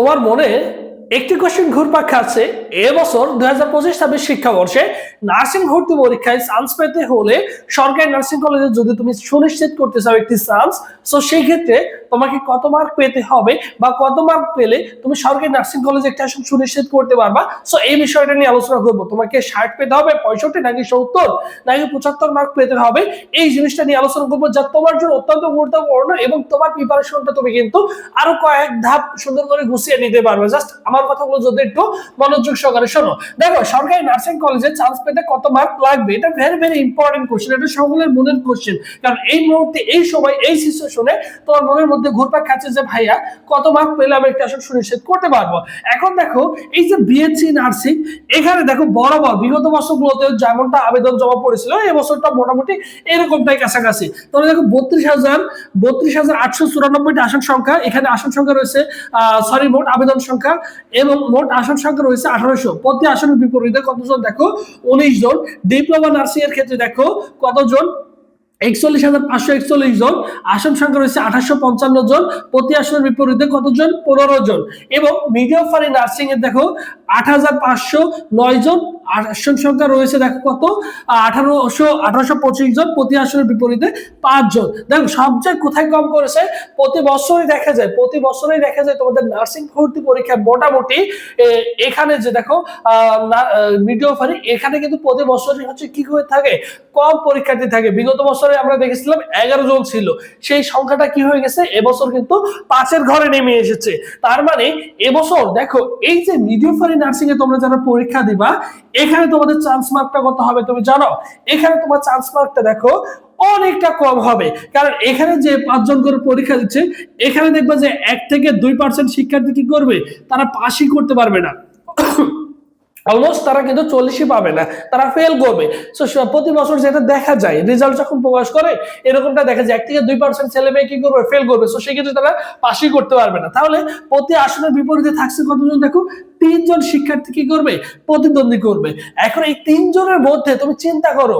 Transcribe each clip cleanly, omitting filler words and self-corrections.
তোমার মনে একটি কোশ্চেন ঘুরপাক খাচ্ছে, এবছর 2025-26 শিক্ষাবর্ষে নার্সিং ভর্তি পরীক্ষায় চান্স পেতে হলে সরকারি নার্সিং কলেজে যদি তুমি সুনিশ্চিত করতে চাও একটি চান্স, সো সেই ক্ষেত্রে তোমাকে কত মার্ক পেতে হবে বা কত মার্ক পেলে তুমি সরকারি নার্সিং কলেজে একটা আসন সুনিশ্চিত করতে পারবা। সো এই বিষয়টা নিয়ে আলোচনা করবো। তোমাকে 60 পেতে হবে, 65 নাকি 70 নাকি 75 মার্ক পেতে হবে, এই জিনিসটা নিয়ে আলোচনা করবো, যা তোমার জন্য অত্যন্ত গুরুত্বপূর্ণ এবং তোমার প্রিপারেশনটা তুমি কিন্তু আরো কয়েক ধাপ সুন্দর করে গুছিয়ে নিতে পারবে। জাস্ট আমার কথাগুলো যদি একটু মনোযোগ সহকারে শোনো। দেখো, সরকারি নার্সিং কলেজে চান্স পেতে কত মার্ক লাগবে, এটা ভেরি ভেরি ইম্পর্টেন্ট কোশ্চেন, এটা সকলের মনের কোশ্চেন। কারণ এই মুহূর্তে, এই সময়, এই সিচুয়েশনে তোমার মনের মধ্যে ঘুরপাক খাচ্ছে যে ভাইয়া কত মার্ক পেলে আমি একটা আসন সুনিশ্চিত করতে পারবো। এখন দেখো, এই যে বিএসসি নার্সিং, এখানে দেখো বরাবর বিগত বছরগুলোতে যেমনটা আবেদন জমা পড়েছিল, এই বছরটা মোটামুটি এরকমটাই কাছাকাছি। তাহলে দেখো 32,894 আসন সংখ্যা, এখানে আসন সংখ্যা রয়েছে, মোট আবেদন সংখ্যা এবং মোট আসন সংখ্যা রয়েছে 1800। প্রতি আসনের বিপরীতে কতজন, দেখো 19 জন। ডিপ্লোমা নার্সিং এর ক্ষেত্রে দেখো কতজন, 41,541 জন। আসন সংখ্যা রয়েছে 855 জন। প্রতি আসনের বিপরীতে কতজন, 15 জন। এবং মিডিওফারি নার্সিং এর দেখো 8,509 জন। আসন সংখ্যা রয়েছে দেখো কত, 1825 জন। প্রতি আসনের বিপরীতে 5 জন। দেখো সবচেয়ে কোথায় কম করেছে, প্রতি বছরই দেখা যায় তোমাদের নার্সিং ভর্তি পরীক্ষা মোটামুটি এখানে যে দেখো মিডিওফারি, এখানে কিন্তু প্রতি বছরই হচ্ছে কি হয়ে থাকে, কম পরীক্ষার্থী থাকে। বিগত বছরে আমরা দেখেছিলাম 11 জন ছিল, সেই সংখ্যাটা কি হয়ে গেছে, এবছর কিন্তু 5-এর ঘরে নেমে এসেছে। তার মানে এবছর দেখো, এই যে মিডিওফারি নার্সিং এ তোমরা যারা পরীক্ষা দিবা, এখানে তোমাদের চান্স মার্কটা কত হবে তুমি জানো? এখানে তোমার চান্স মার্কটা দেখো অনেকটা কম হবে। কারণ এখানে যে 5 জন করে পরীক্ষা দিচ্ছে, এখানে দেখবা যে 1 থেকে 2% শিক্ষার্থী কি করবে, তারা পাসই করতে পারবে না। অলমোস্ট তারা কিন্তু 40ই পাবে না, তারা ফেল করবে। সো প্রতি বছর যেটা দেখা যায়, রেজাল্ট যখন প্রকাশ করে এরকমটা দেখা যায় 1 থেকে 2% ছেলে মেয়ে কি করবে, ফেল করবে। সো সেক্ষেত্রে তারা পাসই করতে পারবে না। তাহলে প্রতি আসনের বিপরীতে থাকছে কতজন, দেখো 3 জন শিক্ষার্থী কি করবে, প্রতিদ্বন্দ্বী করবে। এখন এই 3 জনের মধ্যে তুমি চিন্তা করো,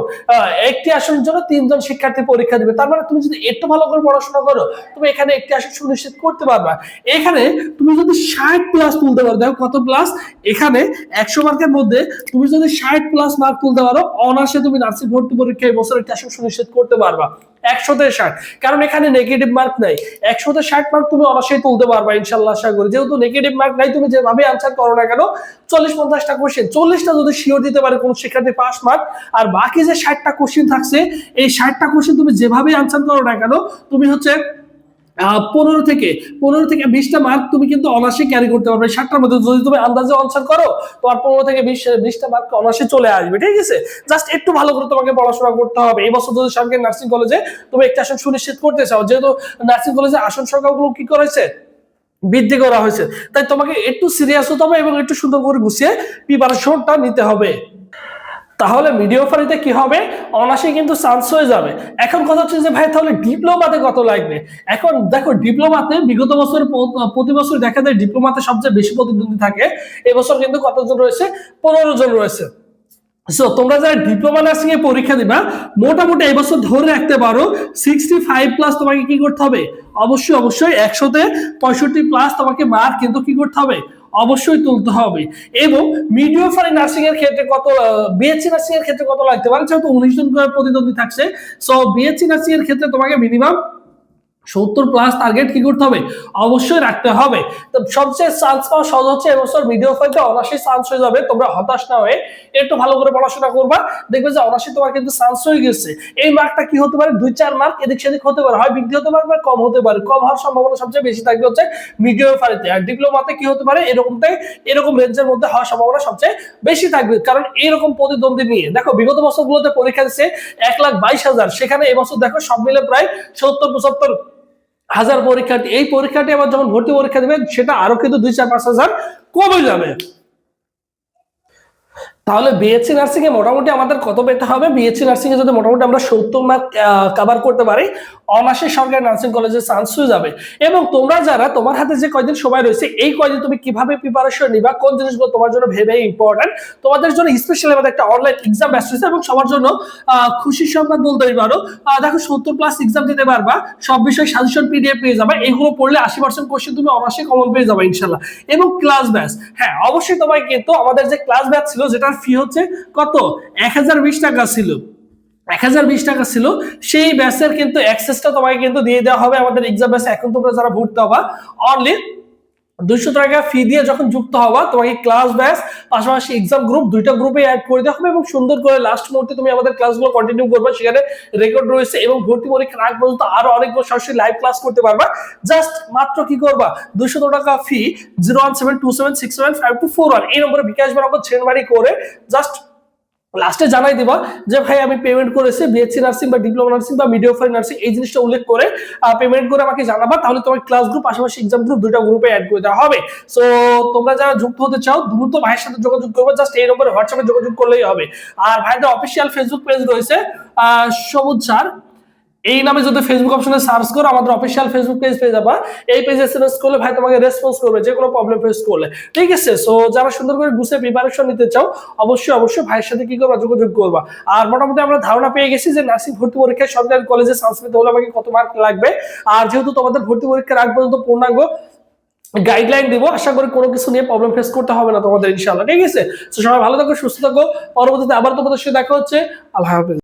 একটি আসনের জন্য 3 জন শিক্ষার্থী পরীক্ষা দিবে। তার মানে তুমি যদি একটু ভালো করে পড়াশোনা করো, তুমি এখানে একটি আসন সুনিশ্চিত করতে পারবা। এখানে তুমি যদি 60 প্লাস তুলতে পারো, দেখো কত প্লাস, এখানে 100 মার্কের মধ্যে তুমি যদি 60 প্লাস মার্ক তুলতে পারো, অনার্সে তুমি নার্সিং ভর্তি পরীক্ষায় বছর একটা আসন সুনিশ্চিত করতে পারবা 100-তে 60। কারণ এখানে নেগেটিভ মার্ক নাই, 100-তে 60 মার্ক তুমি অনার্সেই তুলতে পারবা ইনশাআল্লাহ, আশা করি। যেহেতু নেগেটিভ মার্ক নাই, তুমি যেভাবে আনসার করো না কেন, 40-50টা কোশ্চেন, 40টা যদি শিওর দিতে পারে কোন শিক্ষার্থী পাস মার্ক, আর বাকি যে 60টা কোশ্চেন থাকছে, এই 60টা কোশ্চেন তুমি যেভাবে আনসার করো না কেন, তুমি হচ্ছে 15 থেকে 20টা মার্ক তুমি কিন্তু অনার্সে ক্যারি করতে পারবে। 60টার মধ্যে যদি তুমি আন্দাজে আনসার করো, তোমার 15 থেকে 20টা মার্ক অনার্সে চলে আসবে। ঠিক আছে, জাস্ট একটু ভালো করে তোমাকে পড়াশোনা করতে হবে। এই বছর যদি সরকারি নার্সিং কলেজে তুমি একটা আসন সুনিশ্চিত করতে চাও, যেহেতু নার্সিং কলেজে আসন সংখ্যাগুলো কি করেছে, বৃদ্ধি করা হয়েছে, তাই তোমাকে একটু সিরিয়াস হতে হবে এবং একটু সুন্দর করে গুছিয়ে প্রিপারেশনটা নিতে হবে। তাহলে মিডিওফারিতে কি হবে, অনার্সে কিন্তু চান্স হয়ে যাবে। এখন কথা হচ্ছে যে ভাই তাহলে ডিপ্লোমাতে কত লাগবে। এখন দেখো, ডিপ্লোমাতে বিগত বছর প্রতি বছর দেখা যায় ডিপ্লোমাতে সবচেয়ে বেশি প্রতিদ্বন্দ্বী থাকে। এবছর কিন্তু কতজন রয়েছে, 15 জন রয়েছে। সো তোমরা যারা ডিপ্লোমা নার্সিং এ পরীক্ষা দিবা, মোটামুটি এই বছর ধরে রাখতে পারো 65 প্লাস তোমাকে কি করতে হবে, অবশ্যই 100-তে 65 প্লাস তোমাকে মার্ক কিন্তু কি করতে হবে, অবশ্যই তুলতে হবে। এবং মিডিওফারি নার্সিং এর ক্ষেত্রে কত, বিএসসি নার্সিং এর ক্ষেত্রে কত লাগতে পারে, যেহেতু 19 জন করে প্রতিদ্বন্দ্বী থাকছে। সো বিএসসি নার্সিং এর ক্ষেত্রে তোমাকে মিনিমাম 70 প্লাস টার্গেট কি করতে হবে, অবশ্যই রাখতে হবে। তো সবচেয়ে চান্স পাওয়া সহজ হচ্ছে এবছর মিডিওফারিতে অনার্সে চান্স হয়ে যাবে। তোমরা হতাশ না হয়ে একটু ভালো করে পড়াশোনা করবা, দেখবে যে অনার্সে তোমার কিন্তু চান্স হয়ে গেছে। এই মার্কটা কি হতে পারে, 2-4 মার্ক এদিক সেদিক হতে পারে, হয় বৃদ্ধি হতে পারে বা কম হতে পারে। কম হওয়ার সম্ভাবনা সবচেয়ে বেশি থাকবে হচ্ছে মিডিওফারিতে। আর ডিপ্লোমাতে কি হতে পারে, এরকম রেঞ্জের মধ্যে হওয়ার সম্ভাবনা সবচেয়ে বেশি থাকবে। কারণ এরকম প্রতিদ্বন্দ্বী নিয়ে দেখো, বিগত বছরগুলোতে পরীক্ষা দিচ্ছে 1,22,000, সেখানে এবছর দেখো সব মিলে প্রায় 70-75 হাজার পরীক্ষার্থী। এই পরীক্ষাটি আবার যখন ভর্তি পরীক্ষা দেবে, সেটা আরো কিন্তু 2-4-5 হাজার কমে যাবে। তাহলে বিএসসি নার্সিং এ মোটামুটি আমাদের কত পেতে হবে? বিএসসি নার্সিং এ যদি মোটামুটি আমরা 70 মার্ক কভার করতে পারি, অনার্সে সরকারি নার্সিং কলেজে চান্স হয়ে যাবে। এবং তোমরা যারা, তোমার হাতে যে কয়দিন সময় রয়েছে, এই কয়দিন তুমি কিভাবে প্রিপারেশন নিবা, কোন জিনিসগুলো তোমার জন্য ভেরি ভেরি ইম্পর্টেন্ট, তোমাদের জন্য স্পেশালি আমাদের একটা অনলাইন এক্সাম ব্যাচ রয়েছে এবং সবার জন্য খুশির সংবাদ বলতেই পারো। দেখো 70+ এক্সাম দিতে পারবা, সব বিষয় সাজেশন পিডিএফ পেয়ে যাবে, এগুলো পড়লে 80% কোশ্চেন তুমি অনার্সে কমন পেয়ে যাবে ইনশাআল্লাহ। এবং ক্লাস ব্যাচ, হ্যাঁ অবশ্যই তোমায় কিন্তু আমাদের যে ক্লাস ব্যাচ ছিল যেটার ফি হচ্ছে কত, 1020 টাকা ছিল, 1020 টাকা ছিল, সেই ব্যাচের কিন্তু অ্যাক্সেসটা তোমাকে কিন্তু দিয়ে দেওয়া হবে আমাদের এক্সাম ব্যাচে। এখন তোমরা যারা ভর্তি হবা অনলি 200 টাকা ফি দিয়ে যখন যুক্ত হবা, তোমাকে ক্লাস ব্যাচ পাশাপাশি এক্সাম গ্রুপ, দুইটা গ্রুপে অ্যাড করে দেওয়া হবে এবং সুন্দর করে লাস্ট মুহূর্তে তুমি আমাদের ক্লাসগুলো কন্টিনিউ করবে, সেখানে রেকর্ড রয়েছে এবং ভর্তি পরীক্ষার আগ পর্যন্ত আরো অনেকগুলো সরাসরি লাইভ ক্লাস করতে পারবা। জাস্ট মাত্র কি করবা, 200 টাকা ফি 01727675241 এই নম্বরে বিকাশ বা নগদ ছেড়বাড়ি করে জাস্ট লাস্টে জানাই দিবা যে ভাই আমি পেমেন্ট করেছি বিএসসি নার্সিং বা ডিপ্লোমা নার্সিং বা মিডওয়াইফারি নার্সিং, এই জিনিসটা উল্লেখ করে পেমেন্ট করে আমাকে জানাবা, তাহলে তোমার ক্লাস গ্রুপ পাশাপাশি এক্সাম গ্রুপ দুটো গ্রুপে অ্যাড করে দেওয়া হবে। সো তোমরা যারা যুক্ত হতে চাও দ্রুত ভাইয়ের সাথে যোগাযোগ করবে, জাস্ট এই নম্বরে হোয়াটসঅ্যাপে যোগাযোগ করলেই হবে। আর ভাইদের অফিসিয়াল ফেসবুক পেজ রয়েছে সবুজ স্যার, এই নামে যদি ফেসবুক অপশনে সার্চ করো আমাদের অফিসিয়াল ফেসবুক পেজ পেয়ে যাবা। এই পেজে এসএমএস করলে ভাই তোমাকে রেসপন্স করবে যে কোনো প্রবলেম ফেস করলে, ঠিক আছে? সো যারা সুন্দর করে গুছিয়ে প্রিপারেশন নিতে চাও অবশ্যই ভাইয়ের সাথে কি করবা, যোগাযোগ করবা। আর মোটামুটি আমরা ধারণা পেয়ে গেছি যে নার্সিং ভর্তি পরীক্ষায় সরকারি কলেজে চান্স পেতে হলে আমাকে কত মার্ক লাগবে। আর যেহেতু তোমাদের ভর্তি পরীক্ষার আগ পর্যন্ত পূর্ণাঙ্গ গাইডলাইন দিব, আশা করি কোনো কিছু নিয়ে প্রবলেম ফেস করতে হবে না তোমাদের ইনশাআল্লাহ, ঠিক আছে? তো সবাই ভালো থাকো, সুস্থ থাকো, পরবর্তীতে আবার তোমাদের সাথে দেখা হচ্ছে। আল্লাহ হাফেজ।